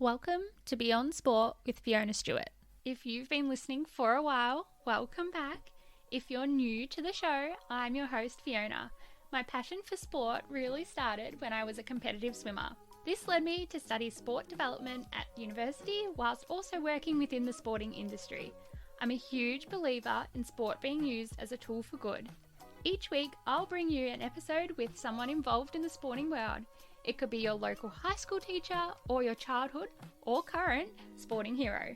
Welcome to Beyond Sport with Fiona Stewart. If you've been listening for a while, welcome back. If you're new to the show, I'm your host Fiona. My passion for sport really started when I was a competitive swimmer. This led me to study sport development at university whilst also working within the sporting industry. I'm a huge believer in sport being used as a tool for good. Each week, I'll bring you an episode with someone involved in the sporting world. It could be your local high school teacher or your childhood or current sporting hero.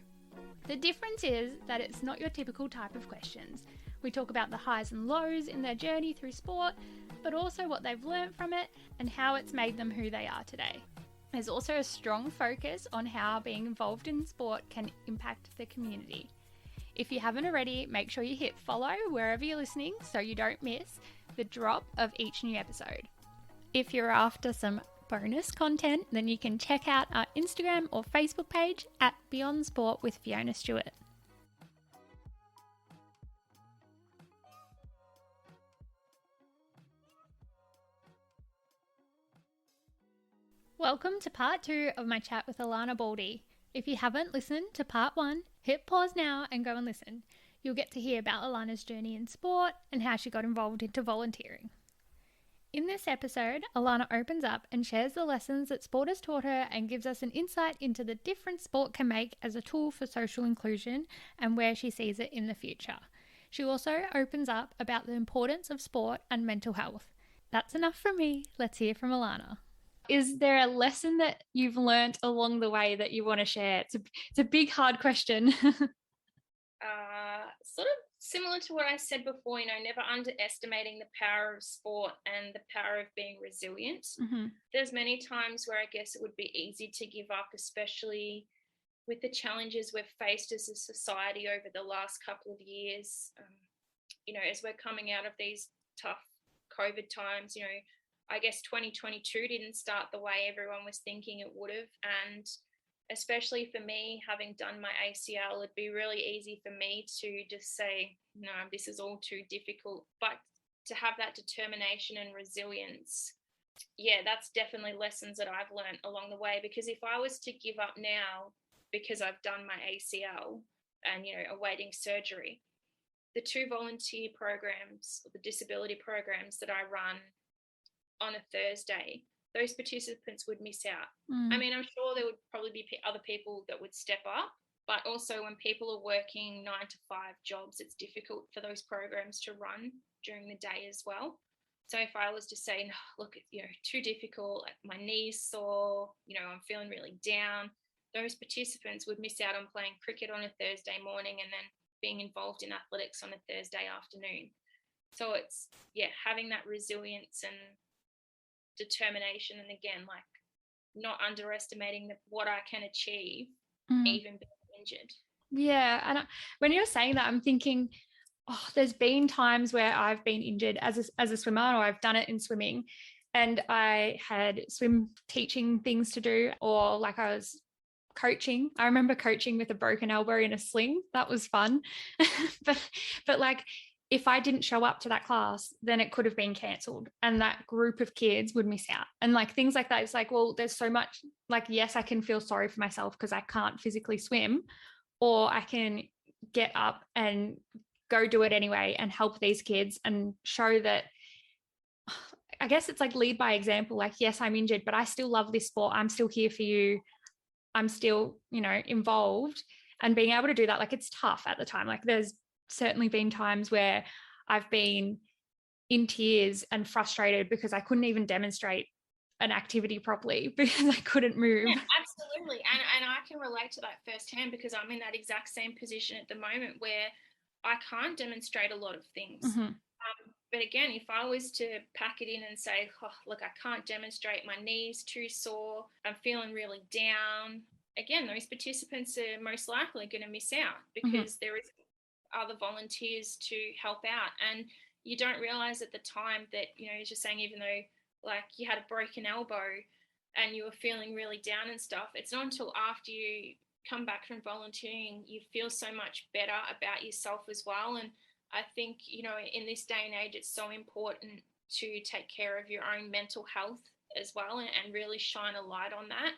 The difference is that it's not your typical type of questions. We talk about the highs and lows in their journey through sport, but also what they've learned from it and how it's made them who they are today. There's also a strong focus on how being involved in sport can impact the community. If you haven't already, make sure you hit follow wherever you're listening so you don't miss the drop of each new episode. If you're after some bonus content, then you can check out our Instagram or Facebook page at Beyond Sport with Fiona Stewart. Welcome to part 2 of my chat with Alana Baldi. If you haven't listened to part 1, hit pause now and go and listen. You'll get to hear about Alana's journey in sport and how she got involved into volunteering. In this episode, Alana opens up and shares the lessons that sport has taught her and gives us an insight into the difference sport can make as a tool for social inclusion and where she sees it in the future. She also opens up about the importance of sport and mental health. That's enough from me. Let's hear from Alana. Is there a lesson that you've learnt along the way that you want to share? It's a big, hard question. Sort of similar to what I said before, never underestimating the power of sport and the power of being resilient. Mm-hmm. There's many times where I guess it would be easy to give up, especially with the challenges we've faced as a society over the last couple of years. As we're coming out of these tough COVID times, I guess 2022 didn't start the way everyone was thinking it would have. And especially for me, having done my ACL, it'd be really easy for me to just say, no, this is all too difficult. But to have that determination and resilience, that's definitely lessons that I've learned along the way. Because if I was to give up now because I've done my ACL and, awaiting surgery, the 2 volunteer programs, the disability programs that I run on a Thursday, those participants would miss out. I mean, I'm sure there would probably be other people that would step up, but also when people are working 9 to 5 jobs, it's difficult for those programs to run during the day as well. So if I was to say, no, look, too difficult, my knee's sore, I'm feeling really down, those participants would miss out on playing cricket on a Thursday morning and then being involved in athletics on a Thursday afternoon. So it's, having that resilience and determination, and again, like not underestimating what I can achieve, even being injured. Yeah, and when you're saying that, I'm thinking, there's been times where I've been injured as a swimmer, or I've done it in swimming, and I had swim teaching things to do, or like I was coaching. I remember coaching with a broken elbow in a sling. That was fun, but like, if I didn't show up to that class, then it could have been cancelled and that group of kids would miss out. And like things like that, it's like, well, there's so much, like, yes, I can feel sorry for myself because I can't physically swim, or I can get up and go do it anyway and help these kids and show that, I guess it's like lead by example. Like, yes, I'm injured, but I still love this sport. I'm still here for you. I'm still, involved, and being able to do that. Like, it's tough at the time. Like, there's certainly been times where I've been in tears and frustrated because I couldn't even demonstrate an activity properly because I couldn't move. Yeah, absolutely. And I can relate to that firsthand because I'm in that exact same position at the moment where I can't demonstrate a lot of things. Mm-hmm. But again, if I was to pack it in and say, look, I can't demonstrate, my knee's too sore, I'm feeling really down, again, those participants are most likely going to miss out because there is other volunteers to help out. And you don't realize at the time that, as you're saying, even though like you had a broken elbow and you were feeling really down and stuff, it's not until after you come back from volunteering you feel so much better about yourself as well. And I think, in this day and age, it's so important to take care of your own mental health as well and really shine a light on that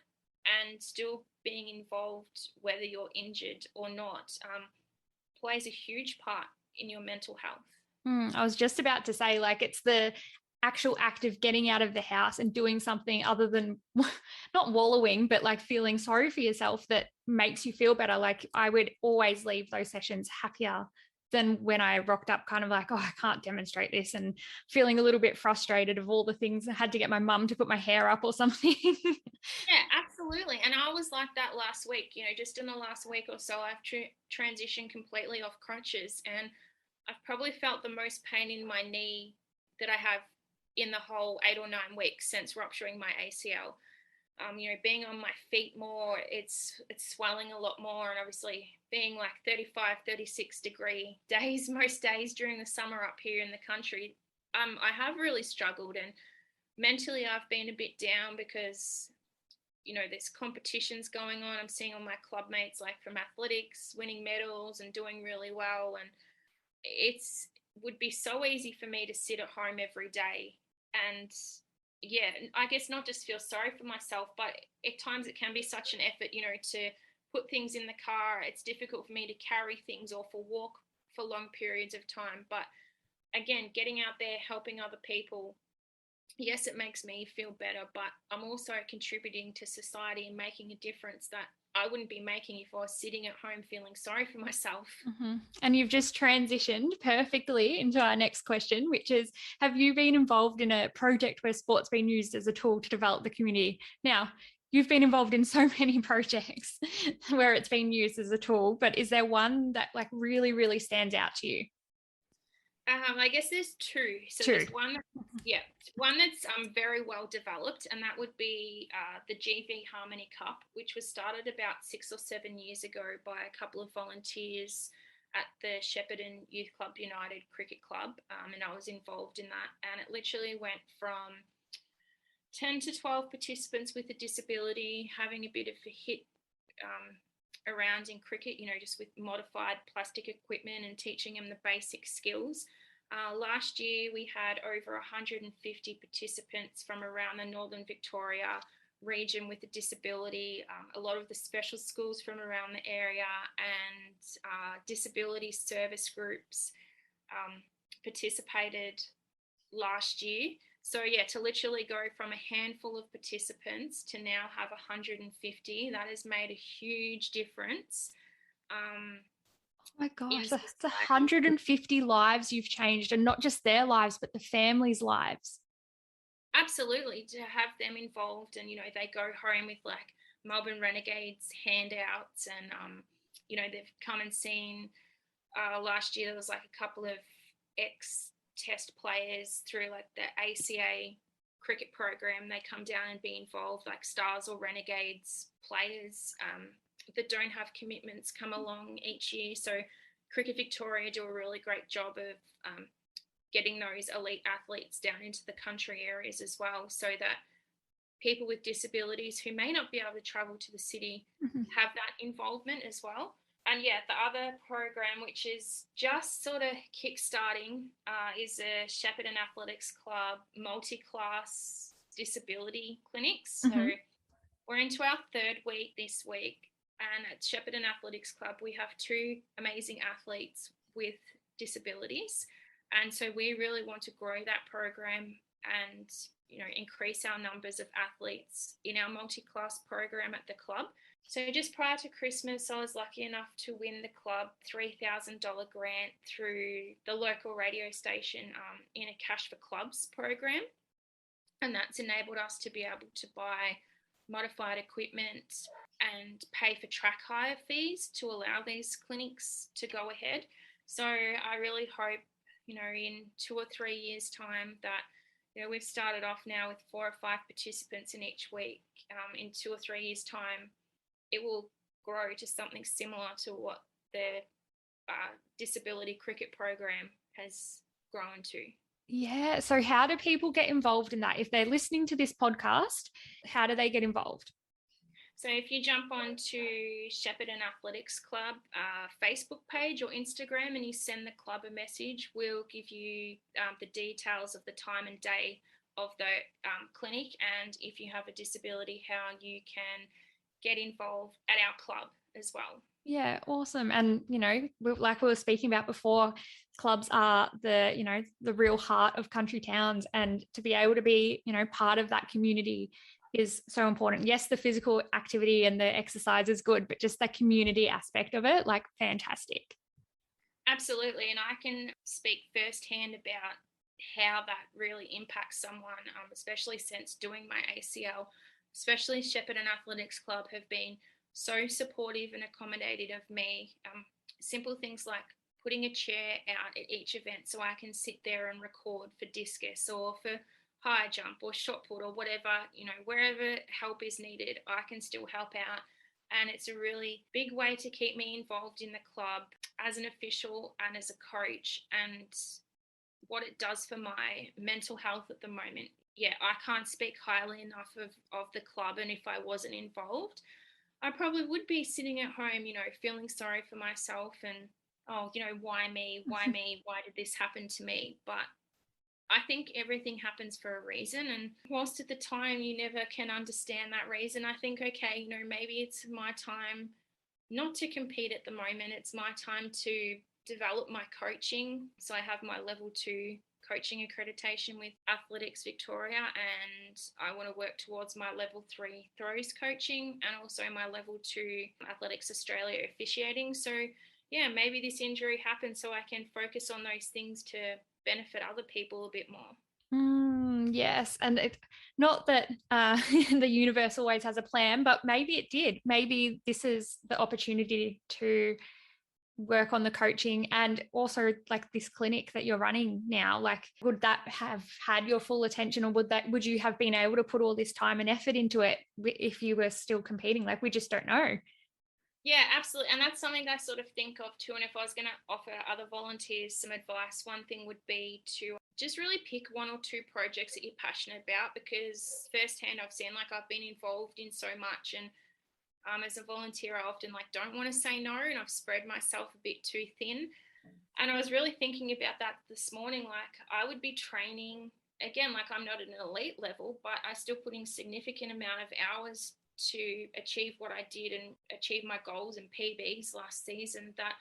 and still being involved, whether you're injured or not, plays a huge part in your mental health. I was just about to say, like, it's the actual act of getting out of the house and doing something other than not wallowing, but like feeling sorry for yourself that makes you feel better. Like, I would always leave those sessions happier than when I rocked up kind of like, oh, I can't demonstrate this, and feeling a little bit frustrated of all the things. I had to get my mum to put my hair up or something. Yeah, absolutely. And I was like that last week. Just in the last week or so, I've transitioned completely off crutches, and I've probably felt the most pain in my knee that I have in the whole 8 or 9 weeks since rupturing my ACL. Being on my feet more, it's swelling a lot more, and obviously being like 35, 36-degree days most days during the summer up here in the country, I have really struggled, and mentally I've been a bit down because there's competitions going on. I'm seeing all my club mates, like from athletics, winning medals and doing really well, and it's would be so easy for me to sit at home every day and, yeah, I guess not just feel sorry for myself, but at times it can be such an effort, to put things in the car. It's difficult for me to carry things or for walk for long periods of time. But again, getting out there, helping other people, yes, it makes me feel better, but I'm also contributing to society and making a difference that I wouldn't be making if I was sitting at home feeling sorry for myself. Mm-hmm. And you've just transitioned perfectly into our next question, which is, have you been involved in a project where sport's been used as a tool to develop the community? Now, you've been involved in so many projects where it's been used as a tool, but is there one that like really, really stands out to you? I guess there's two. So Two. there's one that's very well developed, and that would be the GV Harmony Cup, which was started about 6 or 7 years ago by a couple of volunteers at the Shepparton Youth Club United Cricket Club, and I was involved in that. And it literally went from 10 to 12 participants with a disability having a bit of a hit around in cricket, just with modified plastic equipment and teaching them the basic skills. Last year, we had over 150 participants from around the Northern Victoria region with a disability, a lot of the special schools from around the area, and disability service groups participated last year. So yeah, to literally go from a handful of participants to now have 150, that has made a huge difference. Oh my In gosh, that's society. 150 lives you've changed, and not just their lives, but the families' lives. Absolutely, to have them involved, and they go home with like Melbourne Renegades handouts, and they've come and seen. Last year there was like a couple of ex-test players through like the ACA cricket program. They come down and be involved, like Stars or Renegades players that don't have commitments come along each year. So Cricket Victoria do a really great job of getting those elite athletes down into the country areas as well, so that people with disabilities who may not be able to travel to the city have that involvement as well. And yeah, the other program, which is just sort of kickstarting, is a Shepparton Athletics Club multi-class disability clinics. So we're into our third week this week, and at Shepparton Athletics Club, we have two amazing athletes with disabilities. And so we really want to grow that program and, increase our numbers of athletes in our multi-class program at the club. So just prior to Christmas, I was lucky enough to win the club $3,000 grant through the local radio station in a Cash for Clubs program. And that's enabled us to be able to buy modified equipment and pay for track hire fees to allow these clinics to go ahead. So I really hope, in 2 or 3 years' time that, we've started off now with 4 or 5 participants in each week. In 2 or 3 years' time, it will grow to something similar to what the disability cricket program has grown to. Yeah. So how do people get involved in that? If they're listening to this podcast, how do they get involved? So if you jump onto Shepparton Athletics Club Facebook page or Instagram and you send the club a message, we'll give you the details of the time and day of the clinic, and if you have a disability, how you can get involved at our club as well. Yeah, awesome. And, like we were speaking about before, clubs are the real heart of country towns. And to be able to be, part of that community is so important. Yes, the physical activity and the exercise is good, but just the community aspect of it, like, fantastic. Absolutely. And I can speak firsthand about how that really impacts someone, especially since doing my ACL. Especially Shepparton Athletics Club have been so supportive and accommodative of me. Simple things like putting a chair out at each event so I can sit there and record for discus or for high jump or shot put or whatever, wherever help is needed, I can still help out. And it's a really big way to keep me involved in the club as an official and as a coach. And what it does for my mental health at the moment, yeah, I can't speak highly enough of the club. And if I wasn't involved, I probably would be sitting at home, feeling sorry for myself and, oh, why me? Why me? Why did this happen to me? But I think everything happens for a reason. And whilst at the time you never can understand that reason, I think, okay, maybe it's my time not to compete at the moment. It's my time to develop my coaching. So I have my level 2 coaching accreditation with Athletics Victoria, and I want to work towards my level 3 throws coaching and also my level 2 Athletics Australia officiating. So yeah, maybe this injury happened so I can focus on those things to benefit other people a bit more. Yes, and it's not that the universe always has a plan, but maybe it did. Maybe this is the opportunity to work on the coaching and also like this clinic that you're running now. Like, would that have had your full attention, or would you have been able to put all this time and effort into it if you were still competing? Like, we just don't know. Yeah, absolutely. And that's something I sort of think of too. And if I was going to offer other volunteers some advice, one thing would be to just really pick 1 or 2 projects that you're passionate about, because firsthand I've seen, like, I've been involved in so much. And as a volunteer, I often don't want to say no, and I've spread myself a bit too thin. And I was really thinking about that this morning. Like, I would be training, again, like, I'm not at an elite level, but I still put in significant amount of hours to achieve what I did and achieve my goals and PBs last season. That,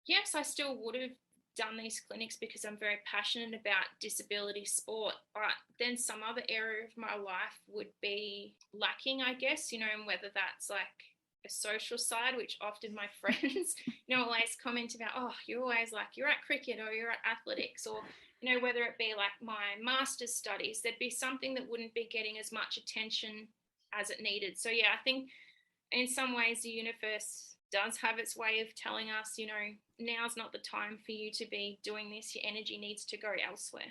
yes, I still would have done these clinics because I'm very passionate about disability sport, but then some other area of my life would be lacking, I guess, and whether that's like a social side, which often my friends, always comment about, oh, you're at cricket or you're at athletics, or, whether it be like my master's studies, there'd be something that wouldn't be getting as much attention as it needed. So yeah, I think in some ways the universe does have its way of telling us, now's not the time for you to be doing this. Your energy needs to go elsewhere.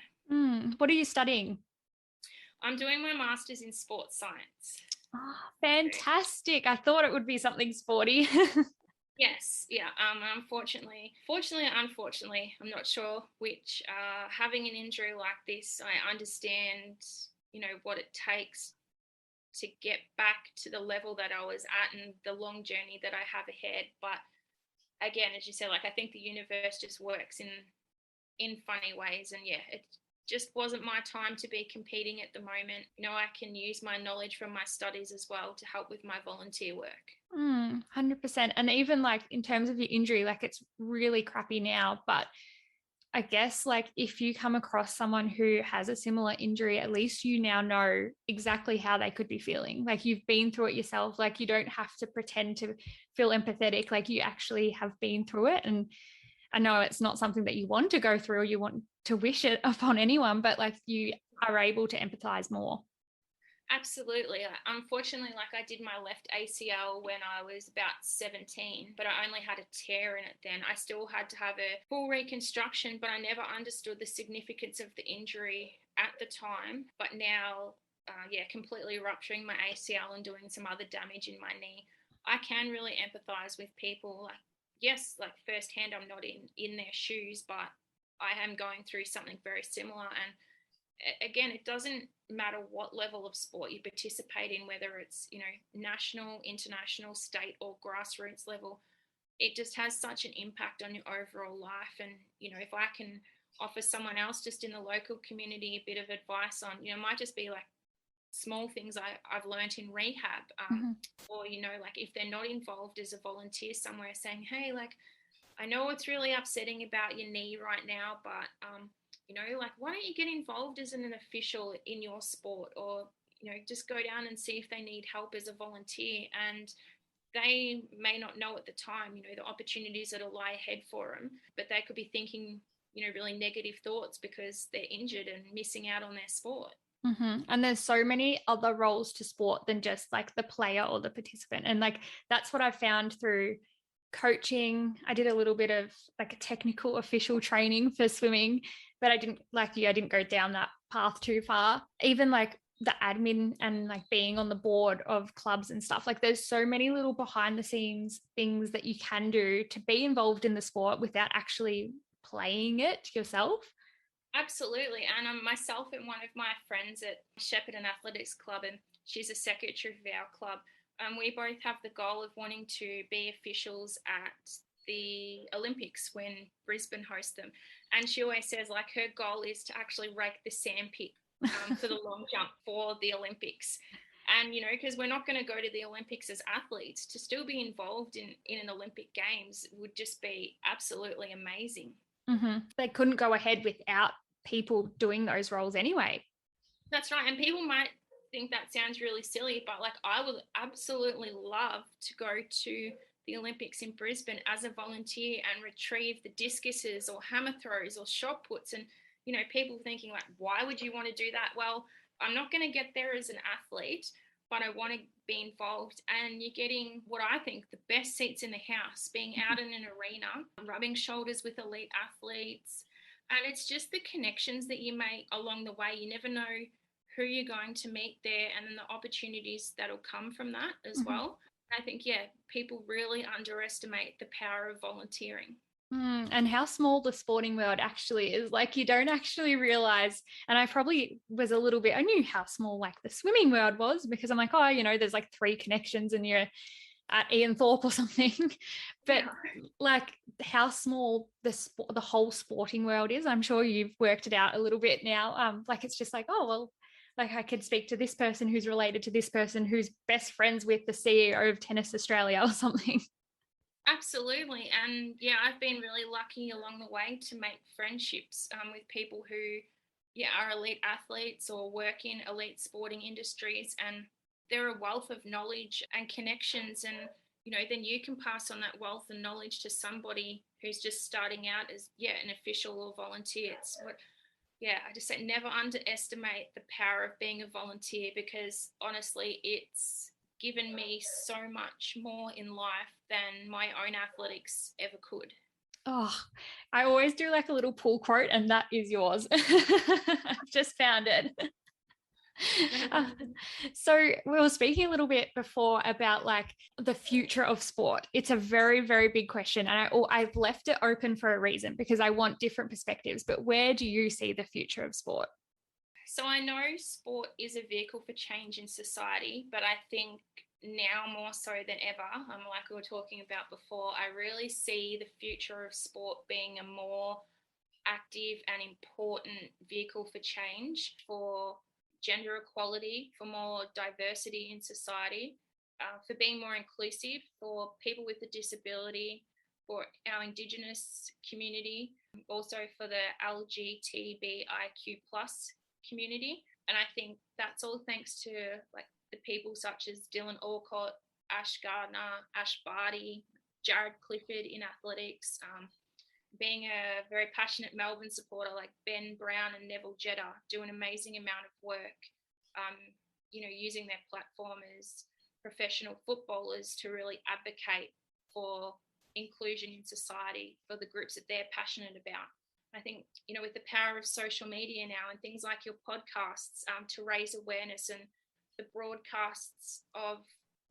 What are you studying? I'm doing my master's in sports science. Oh, fantastic. I thought it would be something sporty. Yes, yeah. Unfortunately, I'm not sure which. Having an injury like this, I understand, what it takes to get back to the level that I was at and the long journey that I have ahead. But again, as you said, like, I think the universe just works in funny ways. And yeah, it just wasn't my time to be competing at the moment. I can use my knowledge from my studies as well to help with my volunteer work. 100%. And even like in terms of your injury, like, it's really crappy now, but I guess like if you come across someone who has a similar injury, at least you now know exactly how they could be feeling. Like, you've been through it yourself. Like, you don't have to pretend to feel empathetic. Like, you actually have been through it. And I know it's not something that you want to go through or you want to wish it upon anyone, but like, you are able to empathize more. Absolutely. Unfortunately, like, I did my left ACL when I was about 17, but I only had a tear in it then. I still had to have a full reconstruction, but I never understood the significance of the injury at the time. But now, yeah, completely rupturing my ACL and doing some other damage in my knee, I can really empathize with people. Like, yes, like, firsthand, I'm not in their shoes, but I am going through something very similar. And again, it doesn't matter what level of sport you participate in, whether it's, national, international, state, or grassroots level. It just has such an impact on your overall life. And, if I can offer someone else just in the local community a bit of advice on, it might just be like small things I've learned in rehab, or, you know, like if they're not involved as a volunteer somewhere, saying, hey, like, I know it's really upsetting about your knee right now, but, you know, like, why don't you get involved as an official in your sport, or, you know, just go down and see if they need help as a volunteer. And they may not know at the time, you know, the opportunities that will lie ahead for them, but they could be thinking, you know, really negative thoughts because they're injured and missing out on their sport. And there's so many other roles to sport than just like the player or the participant. And like, that's what I found through coaching. I did a little bit of like a technical official training for swimming, but I didn't, like you, I didn't go down that path too far. Even like the admin and like being on the board of clubs and stuff, like there's so many little behind the scenes things that you can do to be involved in the sport without actually playing it yourself. Absolutely. And myself and one of my friends at Shepparton Athletics Club, and she's a secretary of our club, we both have the goal of wanting to be officials at the Olympics when Brisbane hosts them. And she always says, like, her goal is to actually rake the sandpit for the long jump for the Olympics. And, you know, because we're not going to go to the Olympics as athletes, to still be involved in an Olympic Games would just be absolutely amazing. They couldn't go ahead without people doing those roles anyway. That's right. And people might think that sounds really silly, but like, I would absolutely love to go to the Olympics in Brisbane as a volunteer and retrieve the discuses or hammer throws or shot puts. And, you know, people thinking like, why would you want to do that? Well, I'm not going to get there as an athlete, but I want to be involved. And you're getting what I think the best seats in the house, being out in an arena, rubbing shoulders with elite athletes. And it's just the connections that you make along the way. You never know who you're going to meet there, and then the opportunities that'll come from that as well. I think, yeah, people really underestimate the power of volunteering. And how small the sporting world actually is. Like, you don't actually realize, and I probably was a little bit, I knew how small like the swimming world was, because I'm like, oh, you know, there's like 3 connections and you're at Ian Thorpe or something. But like how small the whole sporting world is, I'm sure you've worked it out a little bit now. Like, it's just like, oh, well, like I could speak to this person who's related to this person who's best friends with the CEO of Tennis Australia or something. Absolutely. And yeah, I've been really lucky along the way to make friendships with people who, yeah, are elite athletes or work in elite sporting industries. And they're a wealth of knowledge and connections. And, you know, then you can pass on that wealth and knowledge to somebody who's just starting out as, yeah, an official or volunteer. It's what, yeah, I just say never underestimate the power of being a volunteer, because honestly, it's given me so much more in life than my own athletics ever could. Oh, I always do like a little pull quote, and that is yours. I've just found it. So we were speaking a little bit before about like the future of sport. It's a very, very big question, and I've left it open for a reason, because I want different perspectives. But where do you see the future of sport? So I know sport is a vehicle for change in society, but I think now more so than ever, like we were talking about before, I really see the future of sport being a more active and important vehicle for change, for gender equality, for more diversity in society, for being more inclusive, for people with a disability, for our Indigenous community, also for the LGBTIQ plus community. And I think that's all thanks to like the people such as Dylan Alcott, Ash Gardner, Ash Barty, Jared Clifford in athletics, being a very passionate Melbourne supporter like Ben Brown and Neville Jetta do an amazing amount of work, you know, using their platform as professional footballers to really advocate for inclusion in society for the groups that they're passionate about. I think, you know, with the power of social media now and things like your podcasts, to raise awareness, and the broadcasts of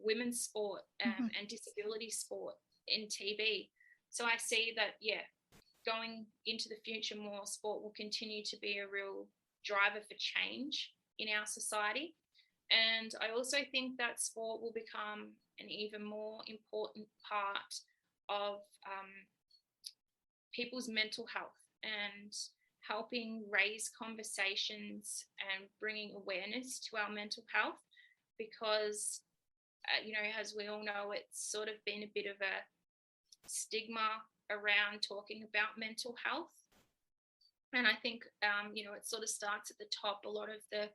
women's sport and disability sport in TV. So I see that, yeah, going into the future, more sport will continue to be a real driver for change in our society. And I also think that sport will become an even more important part of people's mental health and helping raise conversations and bringing awareness to our mental health, because as we all know, it's sort of been a bit of a stigma around talking about mental health. And I think it sort of starts at the top. A lot of the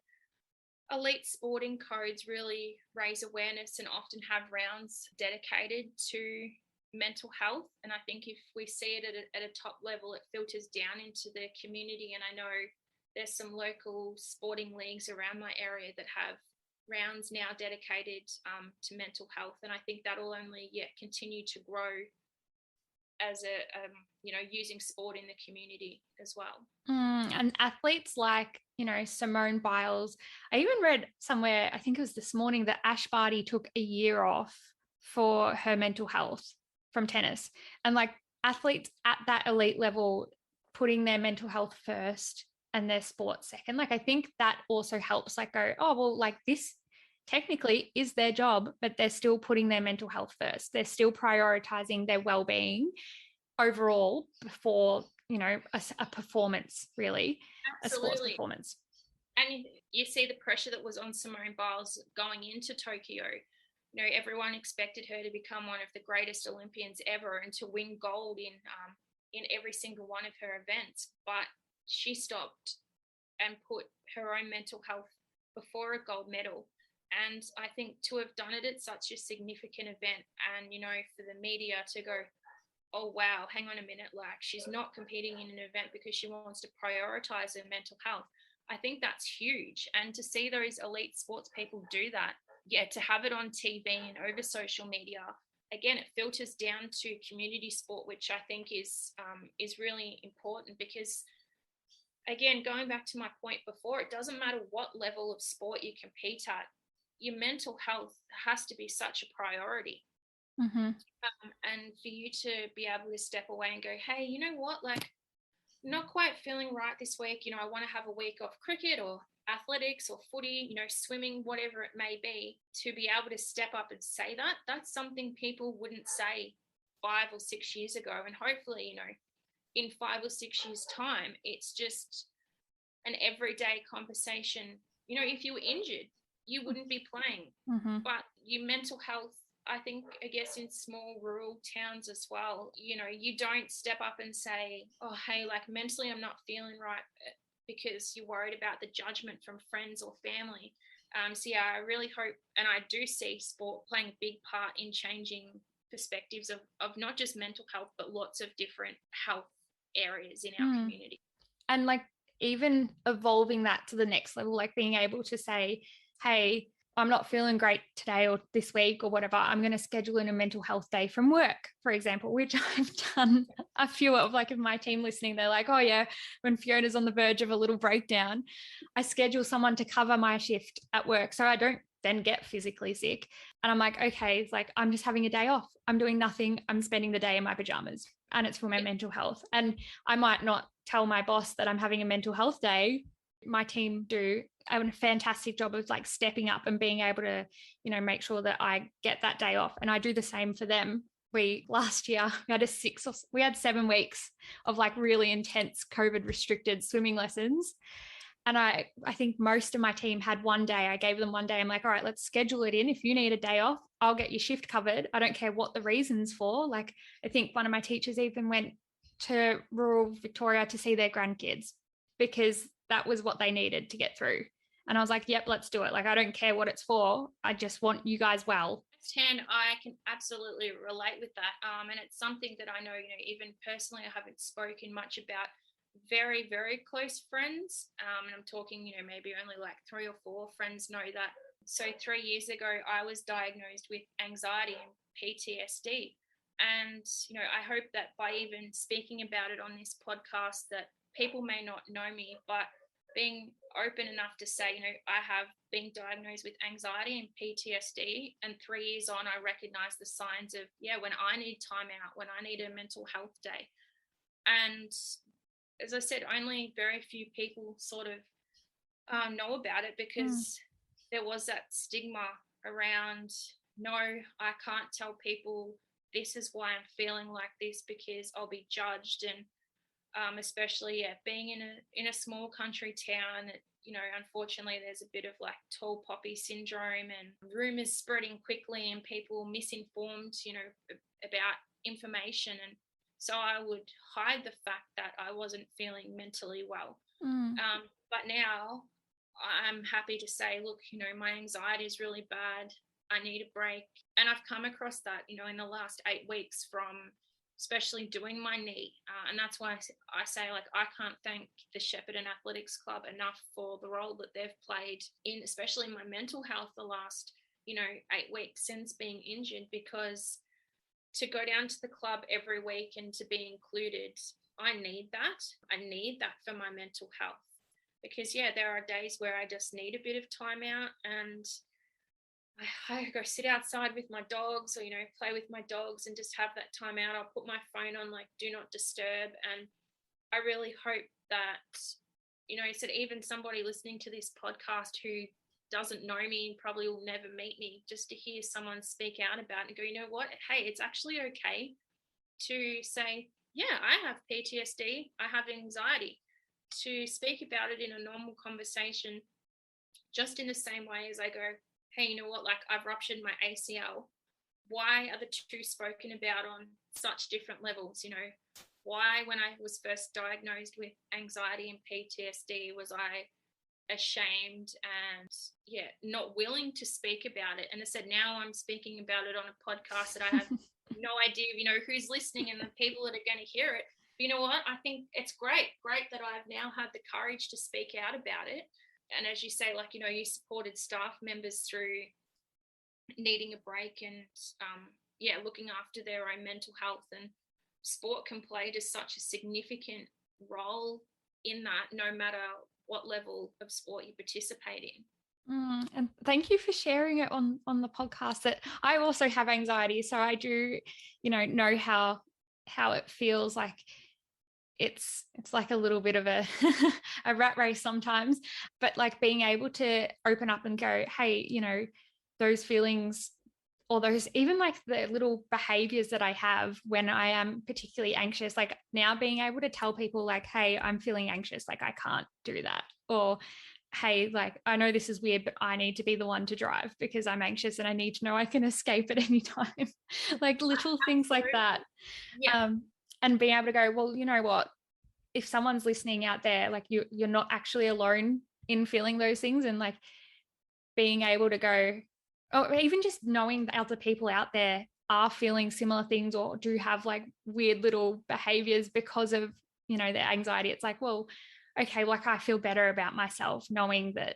elite sporting codes really raise awareness and often have rounds dedicated to mental health. And I think if we see it at a top level, it filters down into the community. And I know there's some local sporting leagues around my area that have rounds now dedicated to mental health. And I think that will only continue to grow as using sport in the community as well. And athletes like, Simone Biles. I even read somewhere, I think it was this morning, that Ash Barty took a year off for her mental health from tennis. And like athletes at that elite level, putting their mental health first and their sport second. Like I think that also helps like go, oh, well, like this technically is their job, but they're still putting their mental health first. They're still prioritizing their well-being overall before, a performance, really. Absolutely. A sports performance. And you see the pressure that was on Simone Biles going into Tokyo. Everyone expected her to become one of the greatest Olympians ever and to win gold in every single one of her events. But she stopped and put her own mental health before a gold medal. And I think to have done it at such a significant event, and, for the media to go, oh, wow, hang on a minute, like she's not competing in an event because she wants to prioritize her mental health. I think that's huge. And to see those elite sports people do that, to have it on TV and over social media, again, it filters down to community sport, which I think is really important because, again, going back to my point before, it doesn't matter what level of sport you compete at, your mental health has to be such a priority. Mm-hmm. And for you to be able to step away and go, hey, you know what, like, not quite feeling right this week, I want to have a week off cricket or athletics or footy, swimming, whatever it may be, to be able to step up and say that, that's something people wouldn't say 5 or 6 years ago. And hopefully, in 5 or 6 years' time, it's just an everyday conversation. If you were injured, you wouldn't be playing. Mm-hmm. But your mental health, I think, I guess in small rural towns as well, you don't step up and say, oh, hey, like mentally I'm not feeling right, because you're worried about the judgment from friends or family. So yeah, I really hope, and I do see sport playing a big part in changing perspectives of not just mental health, but lots of different health areas in our community. And like even evolving that to the next level, like being able to say, hey, I'm not feeling great today or this week or whatever, I'm going to schedule in a mental health day from work, for example, which I've done a few of. Like if my team listening, they're like, oh yeah, when Fiona's on the verge of a little breakdown, I schedule someone to cover my shift at work so I don't then get physically sick. And I'm like, okay, it's like I'm just having a day off. I'm doing nothing. I'm spending the day in my pajamas and it's for my mental health. And I might not tell my boss that I'm having a mental health day. My team do a fantastic job of like stepping up and being able to, make sure that I get that day off. And I do the same for them. Last year we had 7 weeks of like really intense COVID restricted swimming lessons. And I think most of my team had one day. I gave them one day. I'm like, all right, let's schedule it in. If you need a day off, I'll get your shift covered. I don't care what the reason's for. Like I think one of my teachers even went to rural Victoria to see their grandkids because that was what they needed to get through. And I was like, yep, let's do it. Like, I don't care what it's for. I just want you guys well. I can absolutely relate with that. And it's something that I know, even personally, I haven't spoken much about. Very, very close friends. And I'm talking, maybe only like 3 or 4 friends know that. So 3 years ago, I was diagnosed with anxiety and PTSD. And, I hope that by even speaking about it on this podcast that people may not know me, but being open enough to say, I have been diagnosed with anxiety and PTSD, and 3 years on, I recognize the signs of, when I need time out, when I need a mental health day. And as I said, only very few people sort of know about it because there was that stigma around, no, I can't tell people this is why I'm feeling like this because I'll be judged. And especially being in a small country town. Unfortunately, there's a bit of like tall poppy syndrome and rumors spreading quickly and people misinformed, about information. And so I would hide the fact that I wasn't feeling mentally well. But now I'm happy to say, look, my anxiety is really bad. I need a break. And I've come across that, in the last 8 weeks from especially doing my knee. And that's why I say, like, I can't thank the Shepparton Athletics Club enough for the role that they've played in, especially my mental health the last, 8 weeks since being injured, because to go down to the club every week and to be included, I need that. I need that for my mental health. Because, there are days where I just need a bit of time out, and I go sit outside with my dogs or, play with my dogs and just have that time out. I'll put my phone on, like, do not disturb. And I really hope that, said even somebody listening to this podcast who doesn't know me and probably will never meet me, just to hear someone speak out about it and go, you know what, hey, it's actually okay to say, yeah, I have PTSD, I have anxiety, to speak about it in a normal conversation, just in the same way as I go, hey, you know what, like, I've ruptured my ACL. Why are the two spoken about on such different levels? Why, when I was first diagnosed with anxiety and PTSD, was I ashamed and not willing to speak about it? And I said, now I'm speaking about it on a podcast that I have no idea, who's listening and the people that are going to hear it. But you know what? I think it's great that I've now had the courage to speak out about it. And as you say, like, you supported staff members through needing a break and, looking after their own mental health. And sport can play just such a significant role in that, no matter what level of sport you participate in. And thank you for sharing it on the podcast. That I also have anxiety, so I do, know how it feels. Like it's like a little bit of a a rat race sometimes, but like being able to open up and go, hey, those feelings, or those even like the little behaviors that I have when I am particularly anxious, like now being able to tell people like, hey, I'm feeling anxious, like I can't do that. Or hey, like, I know this is weird, but I need to be the one to drive because I'm anxious and I need to know I can escape at any time. Like little things like that. Yeah. And being able to go, well, you know what, if someone's listening out there, like you're not actually alone in feeling those things. And like being able to go, or even just knowing that other people out there are feeling similar things or do have like weird little behaviors because of, their anxiety. It's like, well, okay, like I feel better about myself knowing that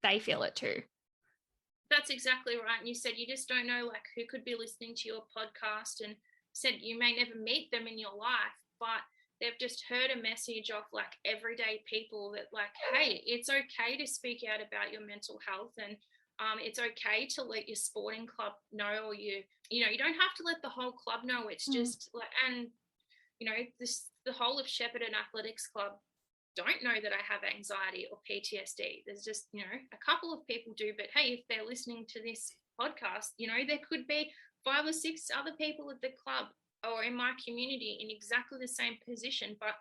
they feel it too. That's exactly right. And you said you just don't know like who could be listening to your podcast, and said you may never meet them in your life, but they've just heard a message of like everyday people that like, hey, it's okay to speak out about your mental health, and it's okay to let your sporting club know, or you don't have to let the whole club know. It's just like, and the whole of Shepparton Athletics Club don't know that I have anxiety or PTSD. There's just, a couple of people do, but hey, if they're listening to this podcast, there could be 5 or 6 other people at the club or in my community in exactly the same position. But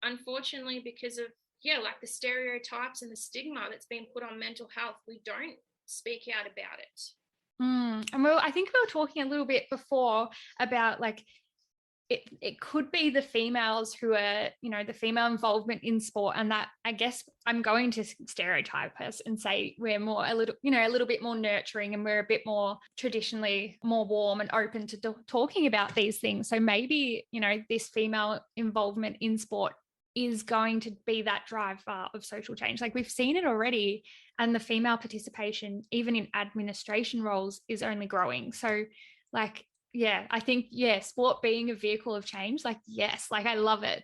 unfortunately, because of, like the stereotypes and the stigma that's been put on mental health, we don't speak out about it. And I think we were talking a little bit before about like, it could be the females who are, the female involvement in sport, and that I guess I'm going to stereotype us and say we're more a little bit more nurturing, and we're a bit more traditionally more warm and open to talking about these things. So maybe, this female involvement in sport is going to be that driver of social change. Like we've seen it already, and the female participation, even in administration roles, is only growing. So like, yeah, I think, sport being a vehicle of change, like, yes, like I love it.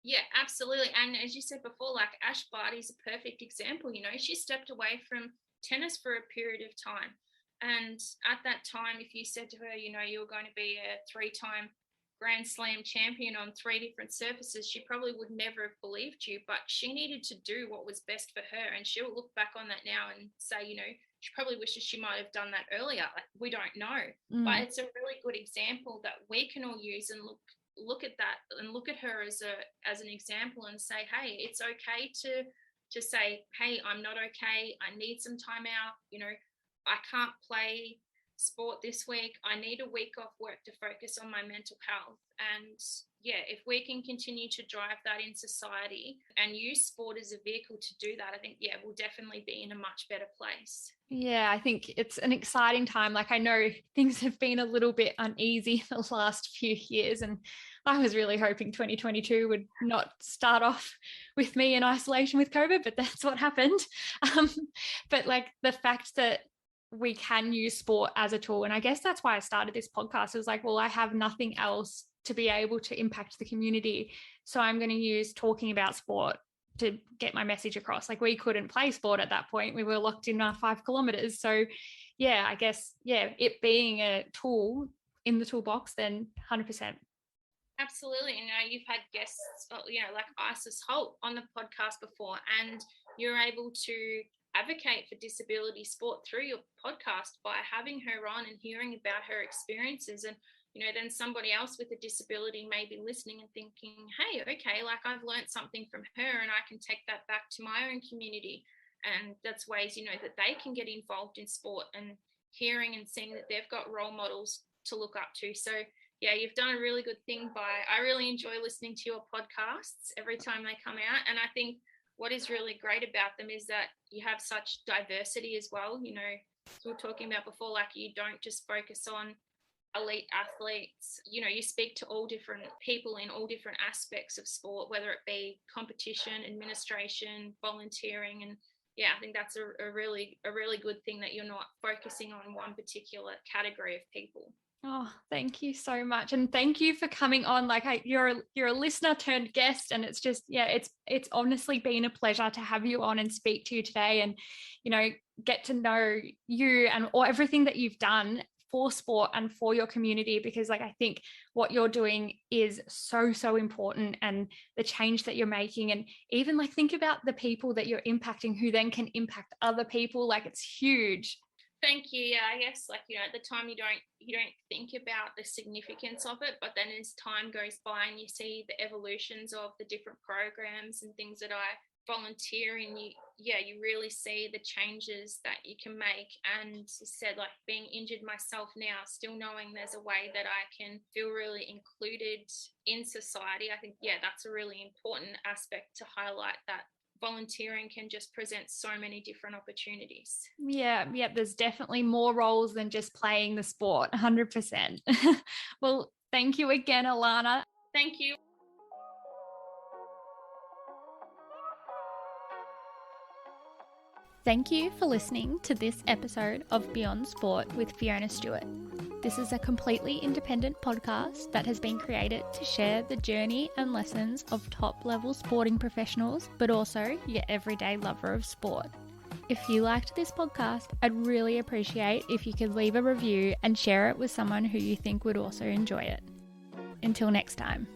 Yeah, absolutely. And as you said before, like Ash Barty is a perfect example. She stepped away from tennis for a period of time. And at that time, if you said to her, you were going to be a 3-time Grand Slam champion on 3 different surfaces, she probably would never have believed you. But she needed to do what was best for her. And she'll look back on that now and say, she probably wishes she might have done that earlier. Like, we don't know. But it's a really good example that we can all use and look at that and look at her as an example and say, hey, it's okay to say, hey, I'm not okay. I need some time out. I can't play sport this week. I need a week off work to focus on my mental health. And yeah, if we can continue to drive that in society and use sport as a vehicle to do that, I think, yeah, we'll definitely be in a much better place. Yeah, I think it's an exciting time. Like, I know things have been a little bit uneasy the last few years, and I was really hoping 2022 would not start off with me in isolation with COVID, but that's what happened. But like the fact that we can use sport as a tool, and I guess that's why I started this podcast. It was like, well, I have nothing else to be able to impact the community, so I'm going to use talking about sport to get my message across. Like, we couldn't play sport at that point. We were locked in our 5 kilometers. So yeah, I guess, yeah, it being a tool in the toolbox, then 100%. Absolutely. You've had guests, like Isis Holt on the podcast before, and you're able to advocate for disability sport through your podcast by having her on and hearing about her experiences. And then somebody else with a disability may be listening and thinking, hey, okay, like I've learned something from her and I can take that back to my own community. And that's ways, that they can get involved in sport, and hearing and seeing that they've got role models to look up to. So yeah, you've done a really good thing I really enjoy listening to your podcasts every time they come out. And I think what is really great about them is that you have such diversity as well. We were talking about before, like you don't just focus on elite athletes. You speak to all different people in all different aspects of sport, whether it be competition, administration, volunteering. And yeah, I think that's a really good thing that you're not focusing on one particular category of people. Oh, thank you so much. And thank you for coming on. Like, you're a listener turned guest, and it's just, yeah, it's honestly been a pleasure to have you on and speak to you today, and, get to know you and everything that you've done for sport and for your community, because like, I think what you're doing is so, so important, and the change that you're making, and even like think about the people that you're impacting who then can impact other people. Like, it's huge. Thank you. Yeah, I guess at the time you don't think about the significance of it, but then as time goes by and you see the evolutions of the different programs and things that I volunteer in, you really see the changes that you can make. And as I said, like being injured myself now, still knowing there's a way that I can feel really included in society. I think, that's a really important aspect to highlight, that volunteering can just present so many different opportunities. Yeah, there's definitely more roles than just playing the sport, 100%. Well, thank you again, Alana. Thank you. Thank you for listening to this episode of Beyond Sport with Fiona Stewart. This is a completely independent podcast that has been created to share the journey and lessons of top-level sporting professionals, but also your everyday lover of sport. If you liked this podcast, I'd really appreciate if you could leave a review and share it with someone who you think would also enjoy it. Until next time.